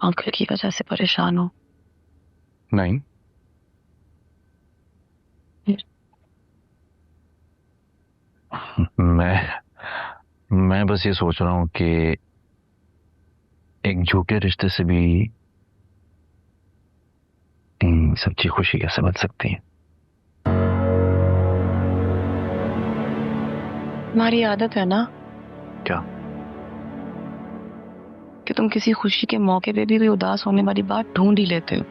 Uncle की वजह से परेशान हो। नहीं, मैं बस ये सोच रहा हूँ कि एक झूठे रिश्ते से भी सच्ची खुशी कैसे बन सकती है। तुम्हारी आदत है ना क्या? कि तुम किसी खुशी के मौके पे भी उदास होने वाली बात ढूंढ ही लेते हो।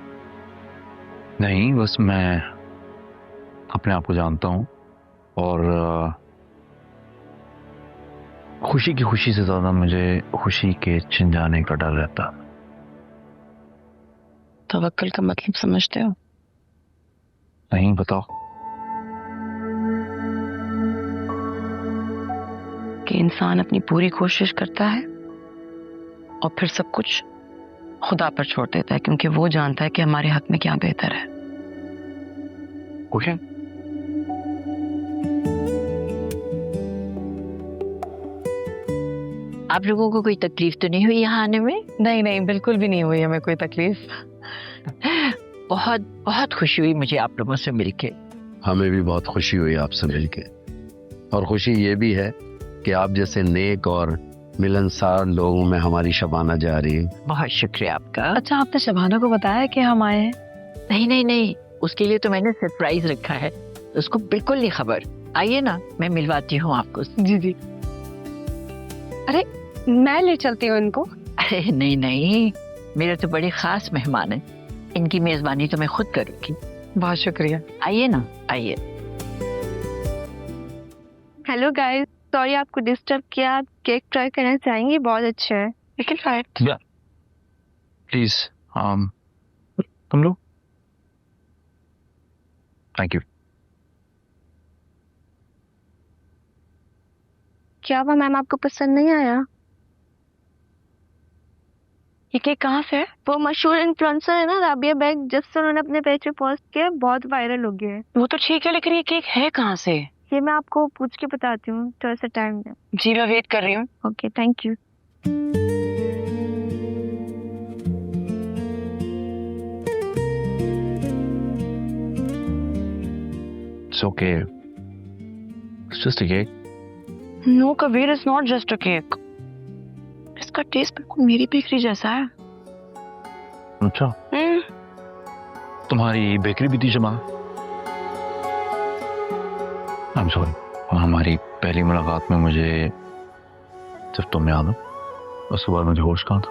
नहीं, बस मैं अपने आप को जानता हूँ और खुशी की खुशी से ज्यादा मुझे खुशी के छिन जाने का डर रहता। तवक्कुल का मतलब समझते हो? नहीं, बताओ। कि इंसान अपनी पूरी कोशिश करता है और फिर सब कुछ खुदा पर छोड़ देता है, क्योंकि वो जानता है कि हमारे हक में क्या बेहतर है। खुश है? आप लोगों को कोई तकलीफ तो नहीं हुई यहाँ आने में? नहीं नहीं, बिल्कुल भी नहीं हुई हमें कोई तकलीफ। बहुत बहुत खुशी हुई मुझे आप लोगों से मिलके। हमें भी बहुत खुशी हुई आपसे मिलके, और खुशी ये भी है कि आप जैसे नेक और मिलनसार लोगों में हमारी शबाना जा रही है। बहुत शुक्रिया आपका। अच्छा, आपने शबाना को बताया कि हम आए हैं? नहीं नहीं नहीं, उसके लिए तो मैंने सरप्राइज रखा है, उसको बिल्कुल नहीं खबर। आइए ना, मैं मिलवाती हूँ आपको। जी जी। अरे मैं ले चलती हूँ इनको। अरे नहीं नहीं, मेरे तो बड़े खास मेहमान हैं, इनकी मेजबानी तो मैं खुद करूँगी। बहुत शुक्रिया। आइए ना, आइए। हेलो गाइस, सॉरी आपको डिस्टर्ब किया। आप केक ट्राई करना चाहेंगे? बहुत अच्छा है। लेकिन राइट, प्लीज, तुम लोग। Thank you. क्या हुआ मैम, आपको पसंद नहीं आया? ये केक कहाँ से है? वो मशहूर इन्फ्लुएंसर है ना, राबिया बेग, जब से उन्होंने अपने पेज पे पोस्ट किया बहुत वायरल हो गया है। वो तो ठीक है, लेकिन ये केक है कहाँ से? ये मैं आपको पूछ के बताती हूँ, थोड़ा सा टाइम दे। जी मैं वेट कर रही हूँ। Okay, thank you. It's okay. It's just a cake. No Kabir, it's not just a cake. इसका टेस्ट बिल्कुल मेरी बेकरी जैसा है। अच्छा, तुम्हारी बेकरी भी थी जमा? I am sorry. हमारी पहली मुलाकात में मुझे सिर्फ तुम याद हो, उसके बाद मुझे होश कहाँ था।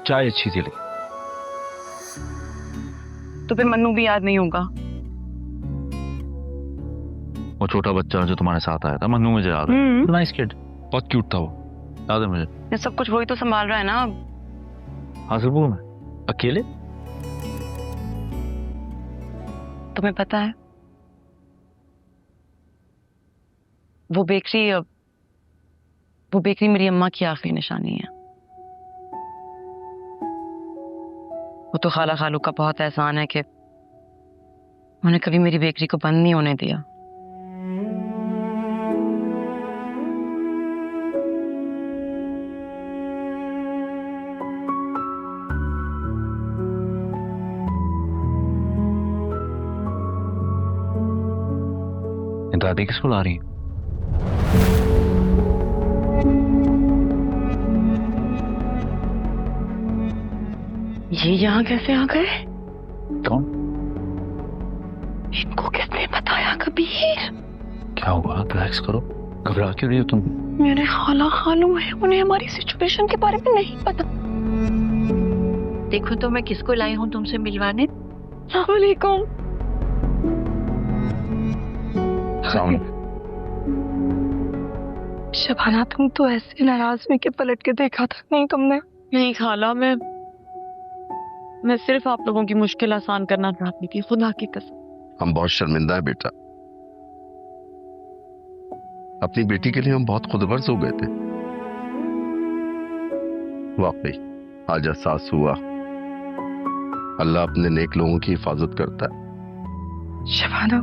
चाय अच्छी थी लेकिन। तो फिर मन्नू भी याद नहीं होगा? वो छोटा बच्चा जो तुम्हारे साथ आया था, मन्नू, मुझे याद है। नाइस किड, बहुत क्यूट था वो, याद है मुझे। ये सब कुछ वही तो संभाल रहा है ना। हासिल में अकेले? तुम्हें पता है वो बेकरी मेरी अम्मा की आखिरी निशानी है। वो तो खाला खालू का बहुत एहसान है कि उन्होंने कभी मेरी बेकरी को बंद नहीं होने दिया। दादी किसको ला रही है? ये यहाँ कैसे आ गए? कौन? इनको किसने बताया कबीर? क्या हुआ? रिलैक्स करो, घबरा क्यों रही हो तुम? मेरे खाला खालू है, उन्हें हमारी सिचुएशन के बारे में नहीं पता। देखो तो मैं किसको लाई हूँ तुमसे मिलवाने। अस्सलाम वालेकुम। शबाना, तुम तो ऐसे नाराज में के पलट के देखा था नहीं तुमने? नहीं खाला, मैं सिर्फ आप लोगों की मुश्किल आसान करना चाहती थी, खुदा की कसम। हम बहुत शर्मिंदा है बेटा, अपनी बेटी के लिए हम बहुत खुदगर्ज हो गए थे। वाकई आज एहसास हुआ अल्लाह अपने नेक लोगों की हिफाजत करता है। शबाना,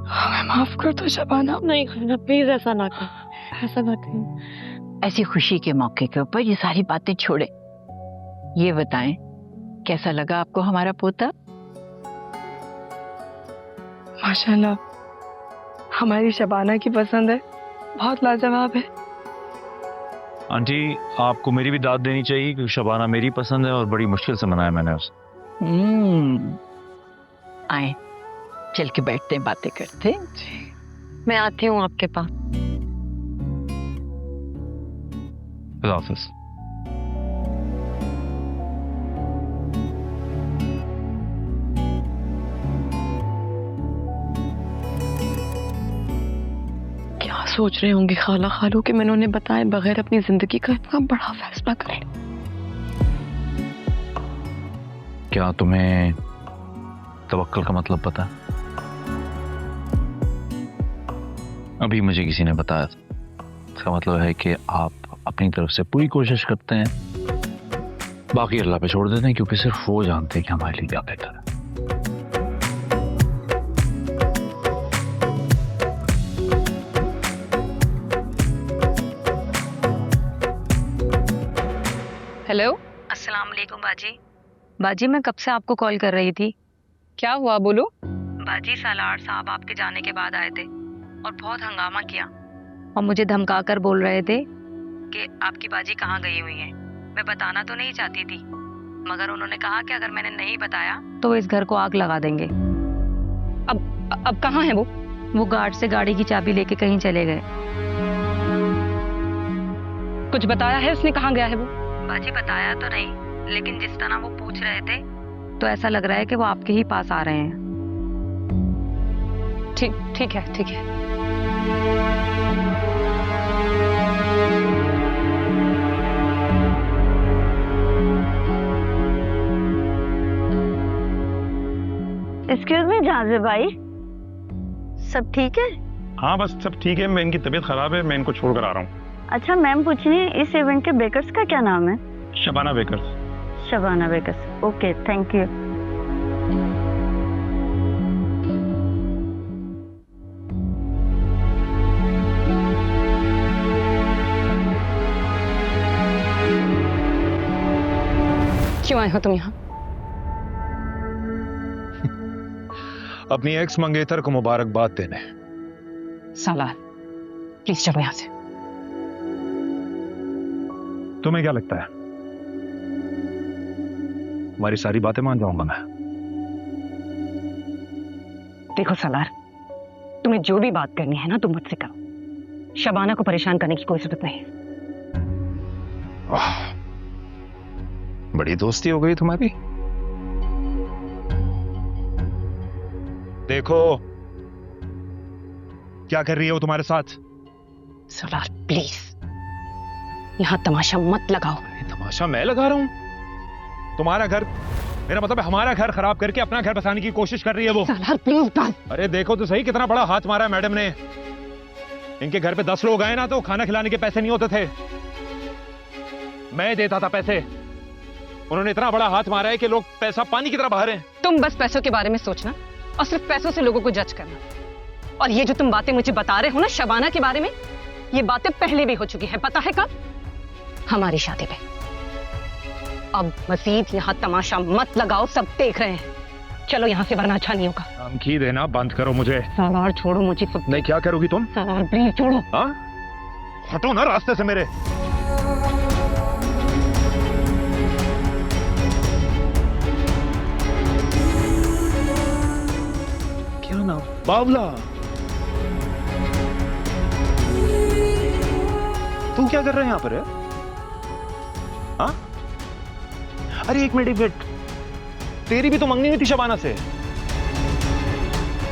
हमें माफ कर दो शबाना। नहीं खाना, प्लीज ऐसा ना कर, ऐसा ना कर। ऐसी खुशी के मौके के ऊपर ये सारी बातें छोड़े। ये बताएं, कैसा लगा आपको हमारा पोता? माशाल्लाह, हमारी शबाना की पसंद है, बहुत लाजवाब है। आंटी, आपको मेरी भी दाद देनी चाहिए क्योंकि शबाना मेरी पसंद है और बड़ी मुश्किल से मनाया मैंने उसे। आए, चल के बैठते हैं, बातें करते। मैं आती हूँ आपके पास। खुदा हाफिज। क्या सोच रहे होंगे खाला खालू कि मैंने उन्हें बताए बगैर अपनी जिंदगी का इतना बड़ा फैसला कर लिया। क्या तुम्हें तवक्कुल का मतलब पता है? अभी मुझे किसी ने बताया था। इसका मतलब है कि आप अपनी तरफ से पूरी कोशिश करते हैं, बाकी अल्लाह पे छोड़ देते हैं, क्योंकि सिर्फ वो जानते हैं कि हमारे लिए क्या बेहतर है। हेलो, अस्सलाम वालेकुम बाजी। बाजी, मैं कब से आपको कॉल कर रही थी। क्या हुआ बोलो? बाजी, सालार साहब आपके जाने के बाद आए थे और बहुत हंगामा किया और मुझे धमका कर बोल रहे थे कि आपकी बाजी कहाँ गई हुई है। मैं बताना तो नहीं चाहती थी, मगर उन्होंने कहा कि अगर मैंने नहीं बताया तो इस घर को आग लगा देंगे। अब कहाँ है वो? वो गार्ड से गाड़ी की चाबी लेके कहीं चले गए। कुछ बताया है उसने कहाँ गया है वो? बाजी, बताया तो नहीं, लेकिन जिस तरह वो पूछ रहे थे तो ऐसा लग रहा है कि वो आपके ही पास आ रहे हैं। ठीक है, ठीक है। एक्सक्यूज मी जाजिर भाई, सब ठीक है? हाँ बस सब ठीक है। मैं इनकी तबीयत खराब है, मैं इनको छोड़ कर आ रहा हूँ। अच्छा मैम पूछ रही है इस इवेंट के बेकर्स का क्या नाम है? Shabana Bakers. Shabana Bakers, okay thank you. क्यों आए हो तुम यहाँ? अपनी एक्स मंगेतर को मुबारकबाद देने। सालार, प्लीज चलो यहाँ से। तुम्हें क्या लगता है हमारी सारी बातें मान जाऊंगा मैं? देखो सालार, तुम्हें जो भी बात करनी है ना तुम मुझसे करो। शबाना को परेशान करने की कोई जरूरत नहीं। बड़ी दोस्ती हो गई तुम्हारी। देखो क्या कर रही है वो तुम्हारे साथ। सालार प्लीज यहाँ तमाशा मत लगाओ। तमाशा मैं लगा रहा हूं? तुम्हारा घर, मेरा मतलब है हमारा घर खराब करके अपना घर बसाने की कोशिश कर रही है वो। सालार प्लीज बस। अरे देखो तो सही कितना बड़ा हाथ मारा है मैडम ने। इनके घर पे 10 लोग आए ना तो खाना खिलाने के पैसे नहीं होते थे, मैं देता था पैसे। उन्होंने इतना बड़ा हाथ मारा है कि लोग पैसा पानी की तरह बहा रहे हैं। तुम बस पैसों के बारे में सोचना और सिर्फ पैसों से लोगों को जज करना। और ये जो तुम बातें मुझे बता रहे हो ना शबाना के बारे में, ये बातें पहले भी हो चुकी हैं। पता है कब? हमारी शादी पे। अब मजीद यहाँ तमाशा मत लगाओ, सब देख रहे हैं। चलो यहाँ से, वरना अच्छा नहीं होगा। धमकी देना बंद करो मुझे। सालार छोड़ो मुझे। सब नहीं, क्या करोगी तुम? सालार प्लीज छोड़ो। हाँ, हटो ना रास्ते से मेरे। क्या नाम? बावला। तू क्या कर रहा है यहाँ पर? हाँ? अरे एक मिनट, तेरी भी तो मंगनी हुई थी शबाना से।